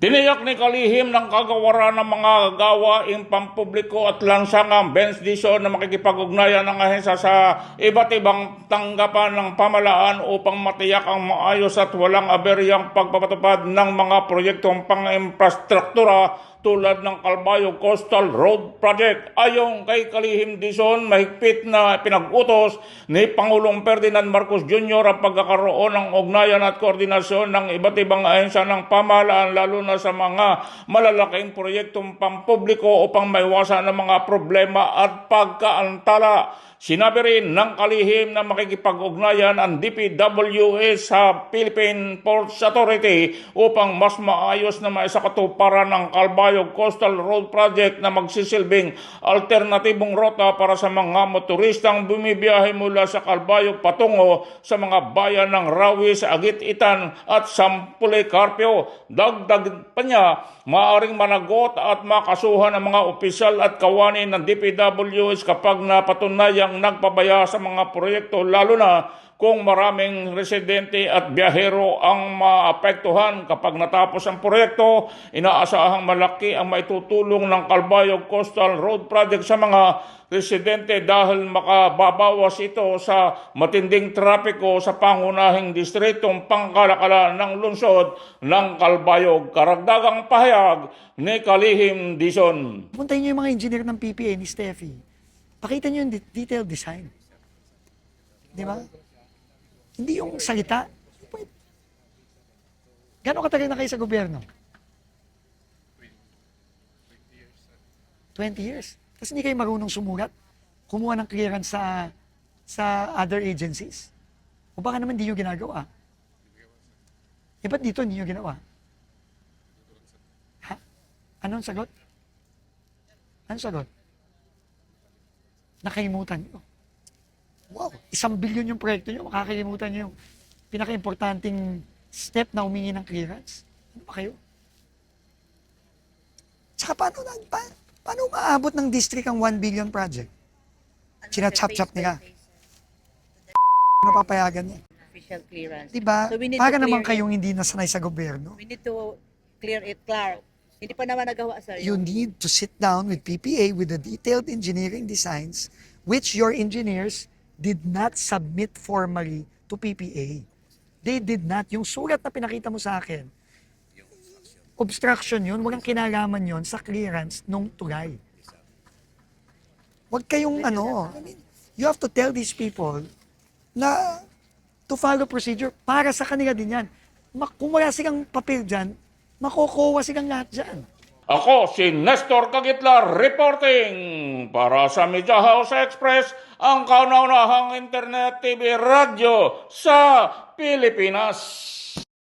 Tiniyak ni kalihim ng kagawaran ng mga gawaing pampubliko at lansangang bensdisyon na makikipag-ugnayan ng ahensya sa iba't ibang tanggapan ng pamalaan upang matiyak ang maayos at walang aberyang pagpapatupad ng mga proyektong pang-infrastruktura tulad ng Calbayog Coastal Road Project. Ayon kay kalihim Dizon, mahigpit na pinag-utos ni Pangulong Ferdinand Marcos Jr. ang pagkakaroon ng ugnayan at koordinasyon ng iba't ibang ahensya ng pamahalaan lalo na sa mga malalaking proyektong pampubliko upang maiwasan ang mga problema at pagkaantala. Sinabi rin ng kalihim na makikipag-ugnayan ang DPWH sa Philippine Ports Authority upang mas maayos na maisakatuparan ng Calbayog Coastal Road Project na magsisilbing alternatibong rota para sa mga motoristang bumibiyahe mula sa Calbayog patungo sa mga bayan ng Rawis, Agit-Itan at Sampulicarpio. Dagdag pa niya, maaring managot at makasuhan ang mga opisyal at kawani ng DPWH kapag napatunayang nagpabaya sa mga proyekto lalo na kung maraming residente at biyahero ang maapektuhan. Kapag natapos ang proyekto, inaasahang malaki ang maitutulong ng Calbayog Coastal Road Project sa mga residente dahil makababawas ito sa matinding trapiko sa pangunahing distritong pangkalakalan ng lungsod ng Calbayog. Karagdagang pahayag ni Kalihim Dizon. Puntayin niyo yung mga engineer ng PPA ni Steffi. Pakita niyo yung detailed design. Di ba? Hindi yung salita. Gano'ng katagal na kayo sa gobyerno? 20 years. Tapos hindi kayo marunong sumulat, kumuha ng clearance sa other agencies. O baka naman hindi nyo ginagawa. Eh, ba't dito hindi nyo ginawa? Ha? Anong sagot? Anong sagot? Nakalimutan nyo. Wow, 1 billion yung proyekto nyo, makakalimutan nyo yung pinaka-importanting step na humingi ng clearance. Ano ba kayo? Tsaka paano maabot ng district ang 1 billion project? China-chop-chop nila. Napapayagan niya. Official clearance. Diba? So we need Para to naman clear kayong hindi nasanay sa gobyerno. We need to clear it, Clark. Hindi pa naman nagawa, sir. You need to sit down with PPA with the detailed engineering designs which your engineers did not submit formally to PPA. They did not. Yung sulat na pinakita mo sa akin, obstruction yun, walang kinalaman yun sa clearance nung tulay. Huwag kayong you have to tell these people na to follow procedure para sa kanila din yan. Kung wala silang papel dyan, makukuha silang lahat dyan. Ako si Nestor Cagitlar reporting para sa Media House Express, ang kauna-unahang internet TV radyo sa Pilipinas.